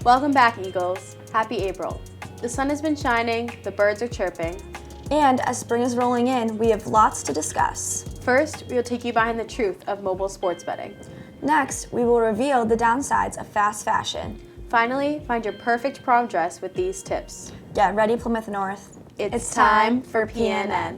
Welcome back, Eagles. Happy April. The sun has been shining, the birds are chirping. And as spring is rolling in, we have lots to discuss. First, we will take you behind the truth of mobile sports betting. Next, we will reveal the downsides of fast fashion. Finally, find your perfect prom dress with these tips. Get ready, Plymouth North. It's time for PNN.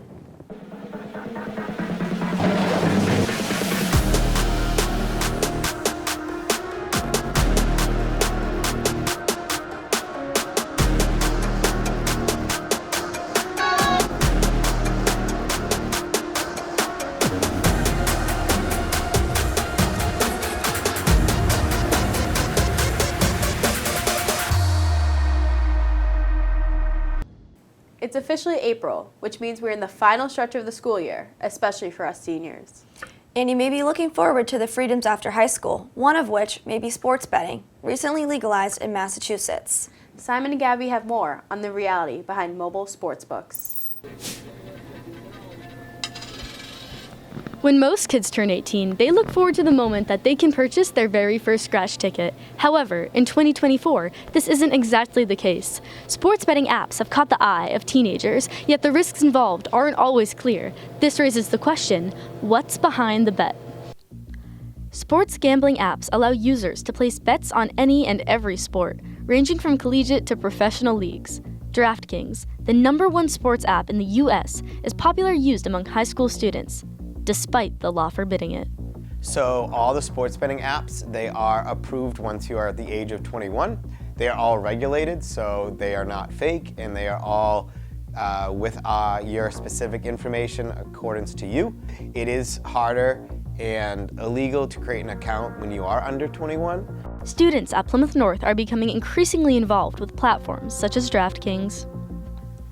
It's officially April, which means we're in the final stretch of the school year, especially for us seniors. And you may be looking forward to the freedoms after high school, one of which may be sports betting, recently legalized in Massachusetts. Simon and Gabby have more on the reality behind mobile sports books. When most kids turn 18, they look forward to the moment that they can purchase their very first scratch ticket. However, in 2024, this isn't exactly the case. Sports betting apps have caught the eye of teenagers, yet the risks involved aren't always clear. This raises the question, what's behind the bet? Sports gambling apps allow users to place bets on any and every sport, ranging from collegiate to professional leagues. DraftKings, the #1 sports app in the U.S., is popularly used among high school students, despite the law forbidding it. So all the sports betting apps, they are approved once you are at the age of 21. They are all regulated, so they are not fake, and they are all with your specific information accordance to you. It is harder and illegal to create an account when you are under 21. Students at Plymouth North are becoming increasingly involved with platforms such as DraftKings.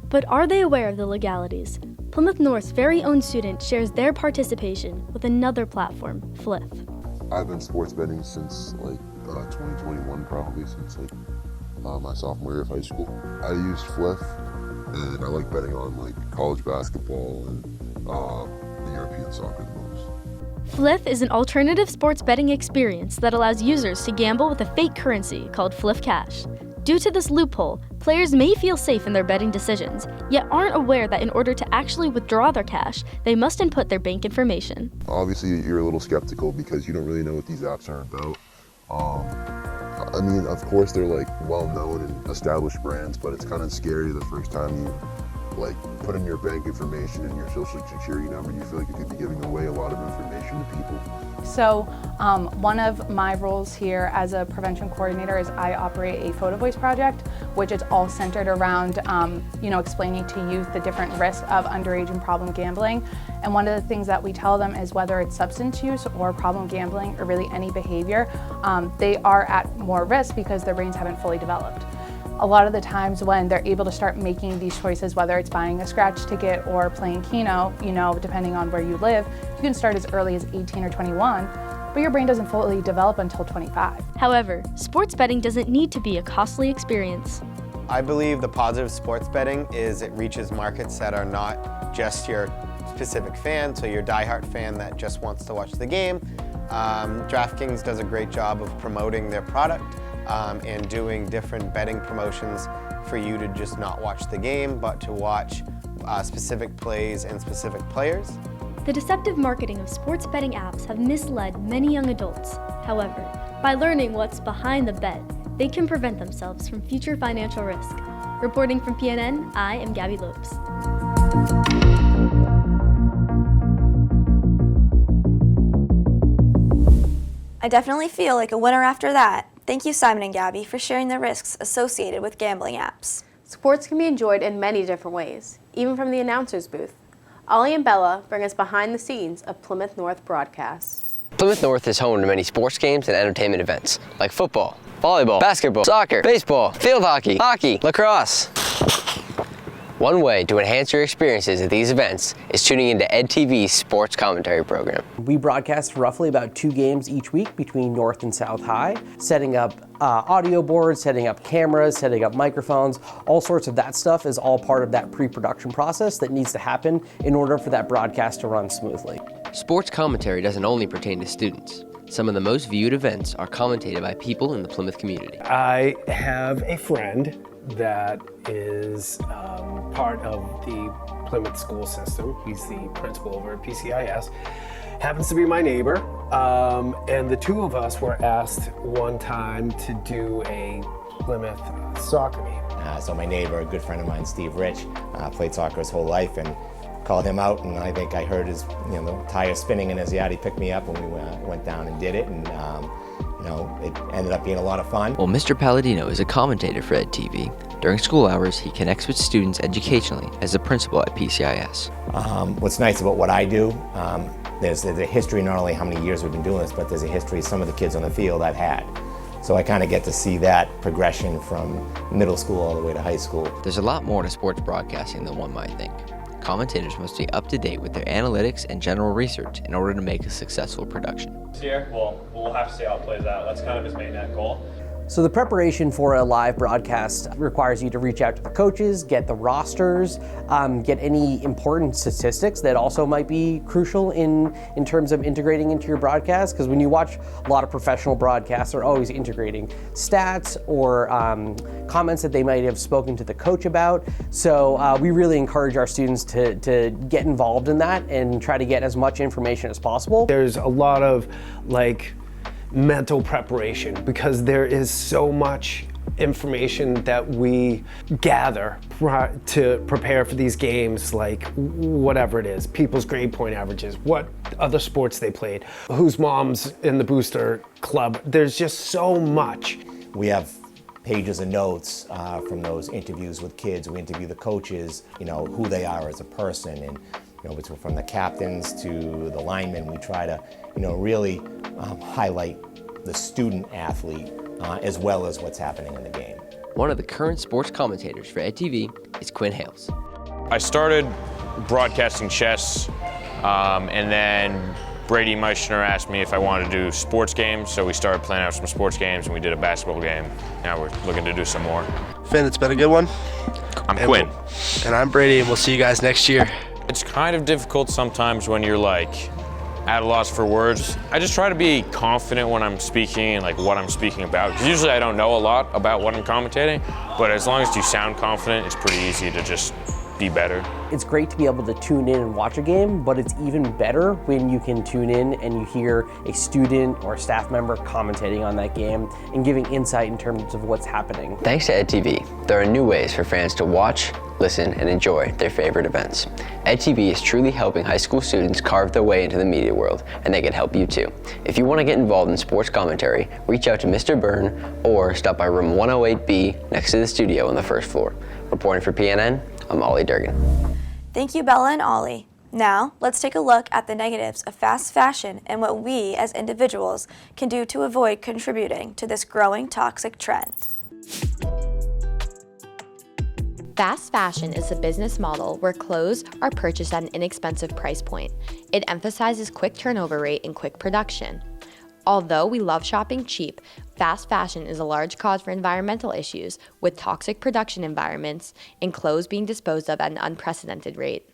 But are they aware of the legalities? Plymouth North's very own student shares their participation with another platform, Fliff. I've been sports betting since 2021, probably since my sophomore year of high school. I used Fliff, and I like betting on college basketball and the European soccer the most. Fliff is an alternative sports betting experience that allows users to gamble with a fake currency called Fliff Cash. Due to this loophole, players may feel safe in their betting decisions, yet aren't aware that in order to actually withdraw their cash, they must input their bank information. Obviously, you're a little skeptical because you don't really know what these apps are about. I mean, of course, they're well-known and established brands, but it's kind of scary the first time you put in your bank information and your social security number. You feel like you could be giving away a lot of information to people. So one of my roles here as a prevention coordinator is I operate a photo voice project, which is all centered around explaining to youth the different risks of underage and problem gambling. And one of the things that we tell them is whether it's substance use or problem gambling or really any behavior, they are at more risk because their brains haven't fully developed. A lot of the times when they're able to start making these choices, whether it's buying a scratch ticket or playing Keno, depending on where you live, you can start as early as 18 or 21, but your brain doesn't fully develop until 25. However, sports betting doesn't need to be a costly experience. I believe the positive sports betting is it reaches markets that are not just your specific fan, so your diehard fan that just wants to watch the game. DraftKings does a great job of promoting their product and doing different betting promotions for you to just not watch the game, but to watch specific plays and specific players. The deceptive marketing of sports betting apps have misled many young adults. However, by learning what's behind the bet, they can prevent themselves from future financial risk. Reporting from PNN, I am Gabby Lopes. I definitely feel like a winner after that. Thank you, Simon and Gabby, for sharing the risks associated with gambling apps. Sports can be enjoyed in many different ways, even from the announcer's booth. Ollie and Bella bring us behind the scenes of Plymouth North broadcasts. Plymouth North is home to many sports games and entertainment events, like football, volleyball, basketball, soccer, baseball, field hockey, lacrosse. One way to enhance your experiences at these events is tuning into EDTV's sports commentary program. We broadcast roughly about 2 games each week between North and South High, setting up audio boards, setting up cameras, setting up microphones, all sorts of that stuff is all part of that pre-production process that needs to happen in order for that broadcast to run smoothly. Sports commentary doesn't only pertain to students. Some of the most viewed events are commentated by people in the Plymouth community. I have a friend that is part of the Plymouth school system. He's the principal over at PCIS. Happens to be my neighbor. And the two of us were asked one time to do a Plymouth soccer meet. So my neighbor, a good friend of mine, Steve Rich, played soccer his whole life, and called him out, and I think I heard his the tire spinning in his yard. He picked me up and we went down and did it, and it ended up being a lot of fun. While Mr. Palladino is a commentator for EDTV, during school hours he connects with students educationally as a principal at PCIS. What's nice about what I do, there's a history, not only how many years we've been doing this, but there's a history of some of the kids on the field I've had. So I kind of get to see that progression from middle school all the way to high school. There's a lot more to sports broadcasting than one might think. Commentators must be up to date with their analytics and general research in order to make a successful production. This year, we'll have to see how it plays out. That's kind of his main net goal. So the preparation for a live broadcast requires you to reach out to the coaches, get the rosters, get any important statistics that also might be crucial in terms of integrating into your broadcast. Because when you watch a lot of professional broadcasts, they're always integrating stats or comments that they might have spoken to the coach about. So we really encourage our students to get involved in that and try to get as much information as possible. There's a lot of mental preparation because there is so much information that we gather to prepare for these games, like whatever it is, people's grade point averages, what other sports they played, whose mom's in the booster club. There's just so much. We have pages of notes from those interviews with kids. We interview the coaches, who they are as a person, and from the captains to the linemen, we try to, really highlight the student athlete as well as what's happening in the game. One of the current sports commentators for EDTV is Quinn Hales. I started broadcasting chess, and then Brady Meischner asked me if I wanted to do sports games, so we started planning out some sports games, and we did a basketball game. Now we're looking to do some more. Finn, it's been a good one. I'm Quinn. And I'm Brady, and we'll see you guys next year. It's kind of difficult sometimes when you're at a loss for words. I just try to be confident when I'm speaking and what I'm speaking about. Because usually I don't know a lot about what I'm commentating, but as long as you sound confident, it's pretty easy to just be better. It's great to be able to tune in and watch a game, but it's even better when you can tune in and you hear a student or a staff member commentating on that game and giving insight in terms of what's happening. Thanks to EDTV, there are new ways for fans to watch, listen, and enjoy their favorite events. EDTV is truly helping high school students carve their way into the media world, and they can help you too. If you want to get involved in sports commentary, reach out to Mr. Byrne or stop by room 108B next to the studio on the first floor. Reporting for PNN, I'm Ollie Durgan. Thank you, Bella and Ollie. Now, let's take a look at the negatives of fast fashion and what we as individuals can do to avoid contributing to this growing toxic trend. Fast fashion is a business model where clothes are purchased at an inexpensive price point. It emphasizes quick turnover rate and quick production. Although we love shopping cheap, fast fashion is a large cause for environmental issues, with toxic production environments and clothes being disposed of at an unprecedented rate.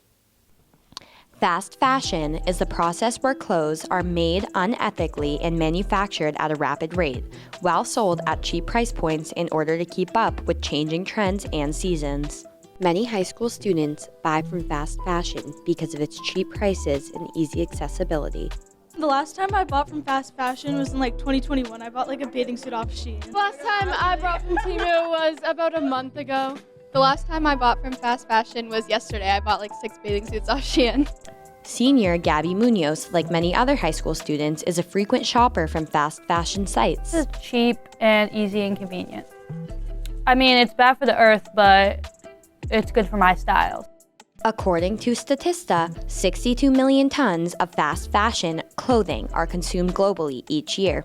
Fast fashion is the process where clothes are made unethically and manufactured at a rapid rate, while sold at cheap price points in order to keep up with changing trends and seasons. Many high school students buy from fast fashion because of its cheap prices and easy accessibility. The last time I bought from fast fashion was in 2021. I bought a bathing suit off Shein. The last time I bought from Temu was about a month ago. The last time I bought from fast fashion was yesterday. I bought 6 bathing suits off Shein. Senior Gabby Munoz, like many other high school students, is a frequent shopper from fast fashion sites. This is cheap and easy and convenient. I mean, it's bad for the earth, but it's good for my style. According to Statista, 62 million tons of fast fashion clothing are consumed globally each year.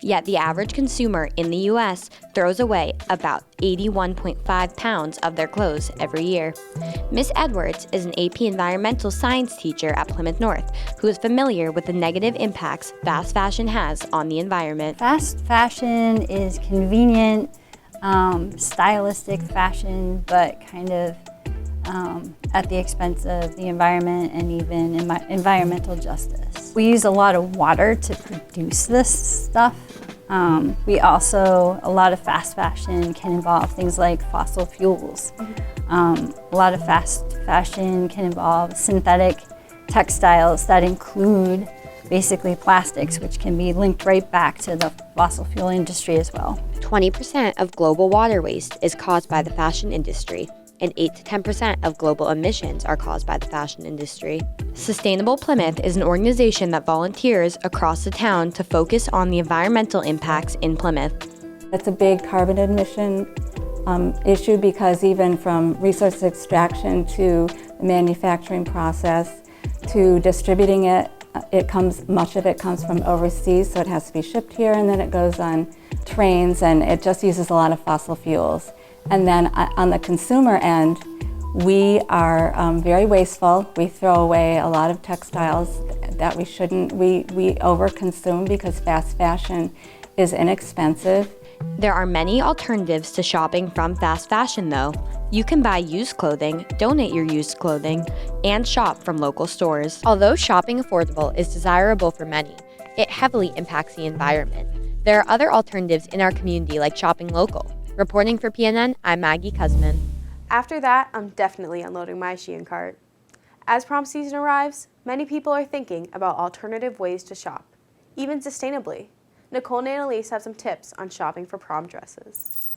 Yet the average consumer in the U.S. throws away about 81.5 pounds of their clothes every year. Miss Edwards is an AP Environmental Science teacher at Plymouth North who is familiar with the negative impacts fast fashion has on the environment. Fast fashion is convenient, stylistic fashion, but kind of at the expense of the environment and even environmental justice. We use a lot of water to produce this stuff. A lot of fast fashion can involve things like fossil fuels. A lot of fast fashion can involve synthetic textiles that include basically plastics, which can be linked right back to the fossil fuel industry as well. 20% of global water waste is caused by the fashion industry, and 8 to 10% of global emissions are caused by the fashion industry. Sustainable Plymouth is an organization that volunteers across the town to focus on the environmental impacts in Plymouth. It's a big carbon emission issue because even from resource extraction to the manufacturing process to distributing it, much of it comes from overseas, so it has to be shipped here and then it goes on trains, and it just uses a lot of fossil fuels. And then on the consumer end, we are very wasteful. We throw away a lot of textiles that we shouldn't. We overconsume because fast fashion is inexpensive. There are many alternatives to shopping from fast fashion though. You can buy used clothing, donate your used clothing, and shop from local stores. Although shopping affordable is desirable for many, it heavily impacts the environment. There are other alternatives in our community like shopping local. Reporting for PNN, I'm Maggie Kuzman. After that, I'm definitely unloading my Shein cart. As prom season arrives, many people are thinking about alternative ways to shop, even sustainably. Nicole and Annalise have some tips on shopping for prom dresses.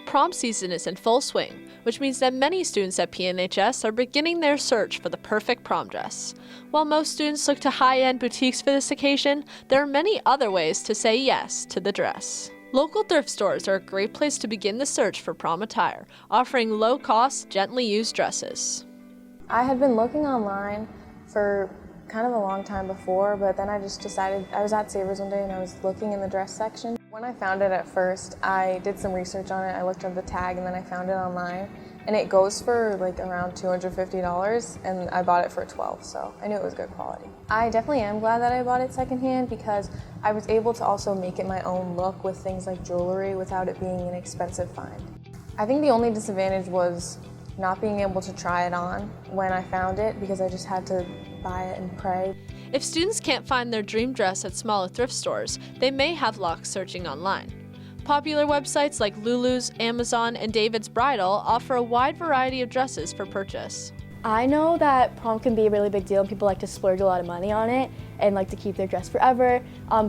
Prom season is in full swing, which means that many students at PNHS are beginning their search for the perfect prom dress. While most students look to high-end boutiques for this occasion, there are many other ways to say yes to the dress. Local thrift stores are a great place to begin the search for prom attire, offering low-cost, gently used dresses. I had been looking online for kind of a long time before, but then I just decided, I was at Savers one day and I was looking in the dress section. When I found it at first, I did some research on it, I looked up the tag and then I found it online. And it goes for like around $250 and I bought it for $12, so I knew it was good quality. I definitely am glad that I bought it secondhand because I was able to also make it my own look with things like jewelry without it being an expensive find. I think the only disadvantage was not being able to try it on when I found it because I just had to buy it and pray. If students can't find their dream dress at smaller thrift stores, they may have luck searching online. Popular websites like Lulu's, Amazon, and David's Bridal offer a wide variety of dresses for purchase. I know that prom can be a really big deal and people like to splurge a lot of money on it and like to keep their dress forever.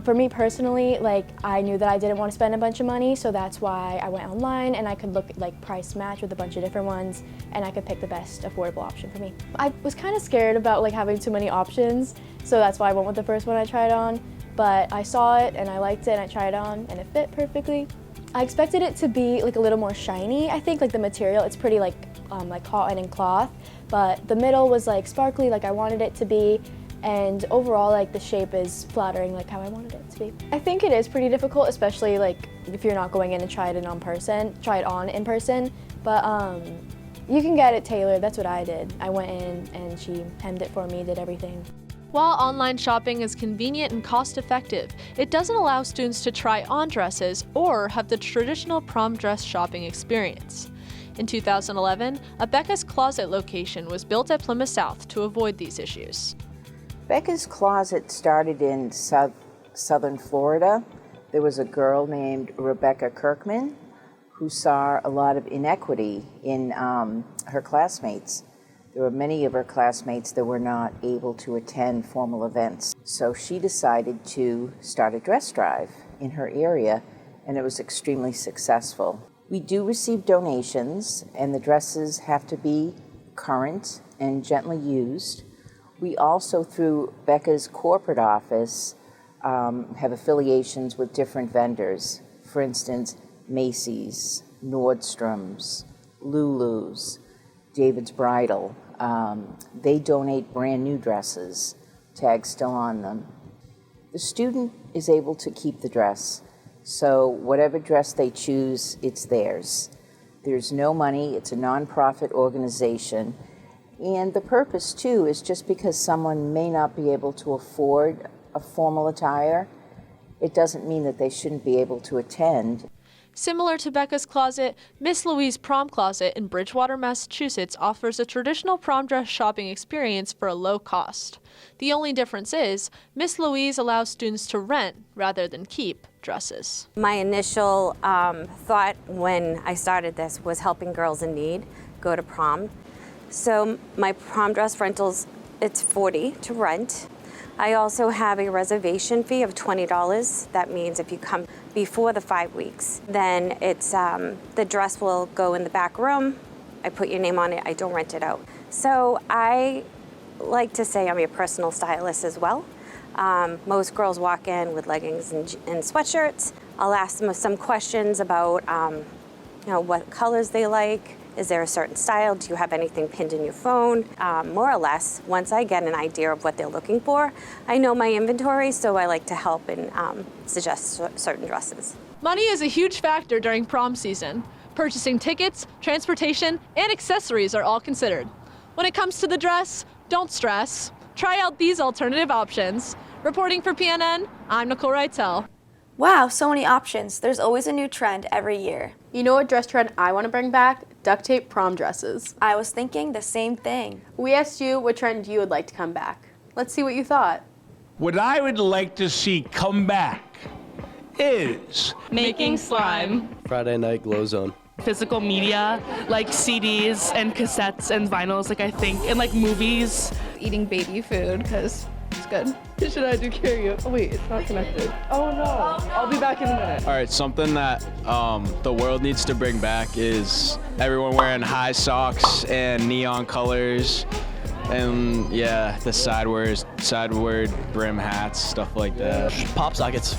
For me personally, I knew that I didn't want to spend a bunch of money, so that's why I went online and I could look price match with a bunch of different ones and I could pick the best affordable option for me. I was kind of scared about having too many options, so that's why I went with the first one I tried on. But I saw it and I liked it and I tried it on and it fit perfectly. I expected it to be a little more shiny. I think the material, it's pretty like cotton and cloth, but the middle was sparkly like I wanted it to be, and overall the shape is flattering like how I wanted it to be. I think it is pretty difficult, especially if you're not going in and try it on in person, but you can get it tailored. That's what I did. I went in and she hemmed it for me, did everything. While online shopping is convenient and cost-effective, it doesn't allow students to try on dresses or have the traditional prom dress shopping experience. In 2011, a Becca's Closet location was built at Plymouth South to avoid these issues. Becca's Closet started in southern Florida. There was a girl named Rebecca Kirkman who saw a lot of inequity in her classmates. There were many of her classmates that were not able to attend formal events. So she decided to start a dress drive in her area, and it was extremely successful. We do receive donations, and the dresses have to be current and gently used. We also, through Becca's corporate office, have affiliations with different vendors. For instance, Macy's, Nordstrom's, Lulu's, David's Bridal. They donate brand new dresses, tags still on them. The student is able to keep the dress, so whatever dress they choose, it's theirs. There's no money, it's a nonprofit organization, and the purpose too is just because someone may not be able to afford a formal attire, it doesn't mean that they shouldn't be able to attend. Similar to Becca's closet, Miss Louise Prom Closet in Bridgewater, Massachusetts offers a traditional prom dress shopping experience for a low cost. The only difference is, Miss Louise allows students to rent rather than keep dresses. My initial thought when I started this was helping girls in need go to prom. So my prom dress rentals, it's $40 to rent. I also have a reservation fee of $20. That means if you come before the 5 weeks, then it's the dress will go in the back room. I put your name on it, I don't rent it out. So I like to say I'm your personal stylist as well. Most girls walk in with leggings and sweatshirts. I'll ask them some questions about what colors they like. Is there a certain style? Do you have anything pinned in your phone? More or less, once I get an idea of what they're looking for, I know my inventory, so I like to help and suggest certain dresses. Money is a huge factor during prom season. Purchasing tickets, transportation, and accessories are all considered. When it comes to the dress, don't stress. Try out these alternative options. Reporting for PNN, I'm Nicole Reitel. Wow, so many options. There's always a new trend every year. You know what dress trend I want to bring back? Duct tape prom dresses. I was thinking the same thing. We asked you what trend you would like to come back. Let's see what you thought. What I would like to see come back is making slime. Friday night glow zone. Physical media, like CDs and cassettes and vinyls, like I think, and like movies. Eating baby food, because it's good. Should I do karaoke? Oh wait, it's not connected. Oh no. I'll be back in a minute. All right, something that the world needs to bring back is everyone wearing high socks and neon colors. And yeah, the sideward brim hats, stuff like that. Pop sockets.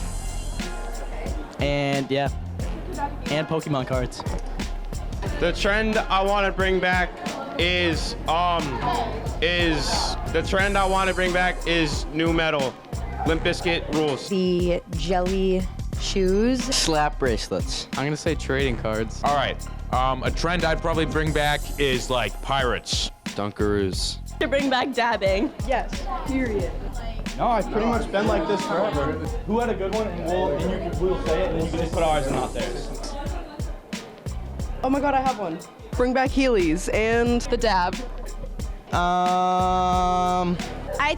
And yeah, and Pokemon cards. The trend I want to bring back is new metal. Limp Bizkit rules. The jelly shoes. Slap bracelets. I'm gonna say trading cards. All right, a trend I'd probably bring back is like pirates. Dunkaroos. To bring back dabbing. Yes, period. No, I've pretty much been like this forever. Who had a good one, and we'll say it, and then you can just put ours and not theirs. Oh my god, I have one. Bring back Heelys and the dab. I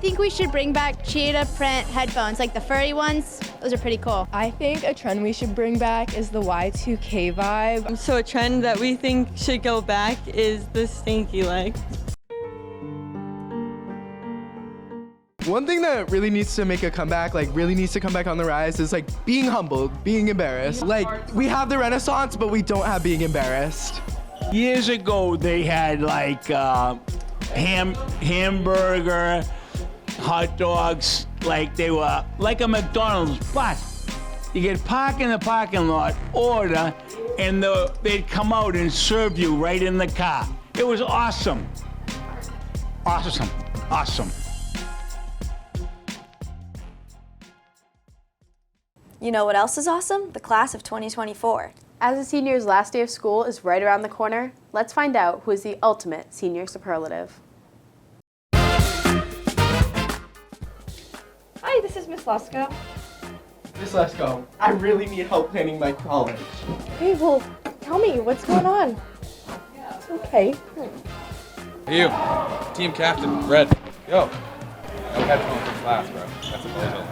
think we should bring back cheetah print headphones, like the furry ones. Those are pretty cool. I think a trend we should bring back is the Y2K vibe. So a trend that we think should go back is the stinky leg. One thing that really needs to make a comeback, really needs to come back on the rise is being humble, being embarrassed. We have the Renaissance, but we don't have being embarrassed. years ago they had hamburger, hot dogs, they were like a McDonald's, but you could park in the parking lot, order, and they'd come out and serve you right in the car. It was awesome. Awesome. Awesome. You know what else is awesome? The class of 2024. As a senior's last day of school is right around the corner, let's find out who is the ultimate senior superlative. Hi, this is Miss Lesko. Miss Lesko, I really need help planning my college. Okay, well, tell me, what's going on? It's okay. Hey you, team captain, Red. Yo. No headphones in class, bro. That's a bullshit.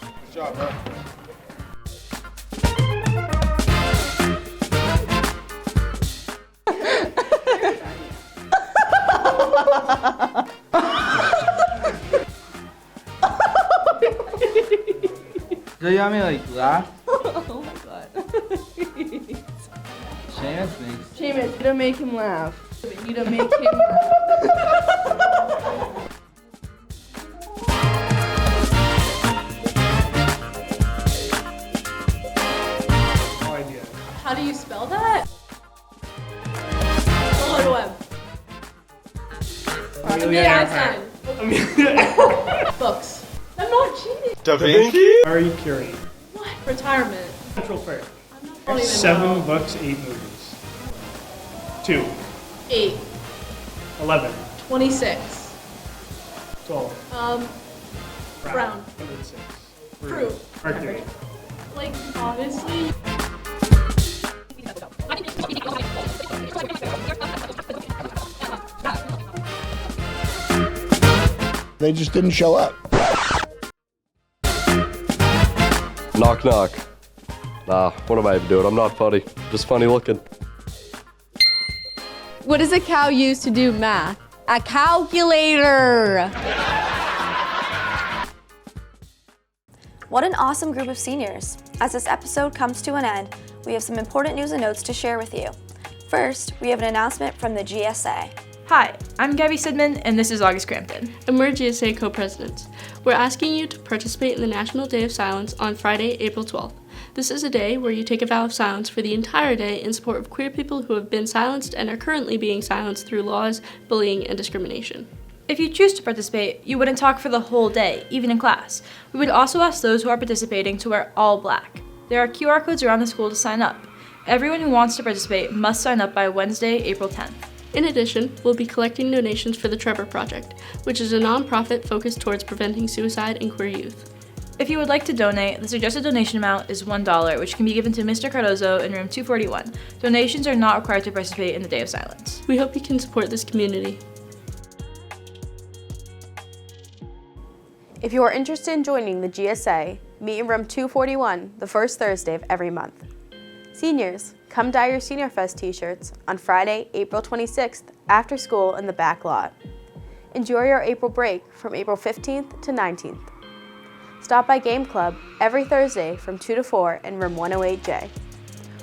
Good job, bro. Do you want me to laugh? Oh my god. Seamus thinks. Seamus, you don't make him laugh. You don't make him laugh. No idea. How do you spell that? Books. I'm not cheating. Da Vinci? Marie Curie. What? Retirement. Central Park. I don't even 7 know. books, 8 movies. 2. 8. 11. 26. 12. Brown. 106. Fruit. Mercury. Like, honestly. They just didn't show up. Knock, knock. Nah, what am I even doing? I'm not funny. Just funny looking. What does a cow use to do math? A calculator. What an awesome group of seniors. As this episode comes to an end, we have some important news and notes to share with you. First, we have an announcement from the GSA. Hi, I'm Gabby Sidman, and this is August Crampton. And we're GSA co-presidents. We're asking you to participate in the National Day of Silence on Friday, April 12th. This is a day where you take a vow of silence for the entire day in support of queer people who have been silenced and are currently being silenced through laws, bullying, and discrimination. If you choose to participate, you wouldn't talk for the whole day, even in class. We would also ask those who are participating to wear all black. There are QR codes around the school to sign up. Everyone who wants to participate must sign up by Wednesday, April 10th. In addition, we'll be collecting donations for the Trevor Project, which is a nonprofit focused towards preventing suicide in queer youth. If you would like to donate, the suggested donation amount is $1, which can be given to Mr. Cardozo in room 241. Donations are not required to participate in the Day of Silence. We hope you can support this community. If you are interested in joining the GSA, meet in room 241 the first Thursday of every month. Seniors, come dye your Senior Fest t-shirts on Friday, April 26th after school in the back lot. Enjoy your April break from April 15th to 19th. Stop by Game Club every Thursday from 2 to 4 in room 108J.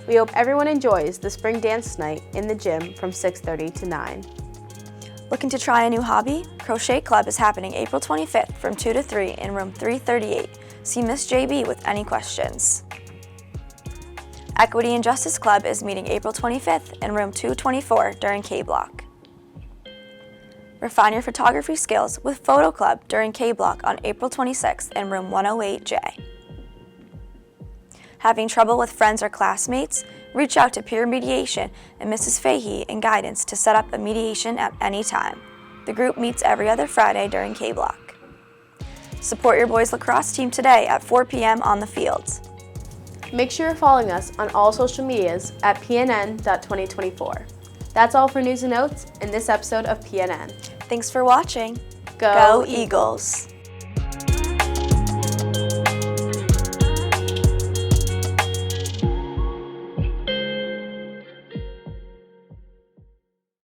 We hope everyone enjoys the spring dance night in the gym from 6:30 to 9. Looking to try a new hobby? Crochet Club is happening April 25th from 2 to 3 in room 338. See Miss JB with any questions. Equity and Justice Club is meeting April 25th in room 224 during K Block. Refine your photography skills with Photo Club during K Block on April 26th in room 108J. Having trouble with friends or classmates? Reach out to Peer Mediation and Mrs. Fahey in guidance to set up a mediation at any time. The group meets every other Friday during K Block. Support your boys lacrosse team today at 4 p.m. on the fields. Make sure you're following us on all social medias at PNN.2024. That's all for news and notes in this episode of PNN. Thanks for watching. Go Eagles!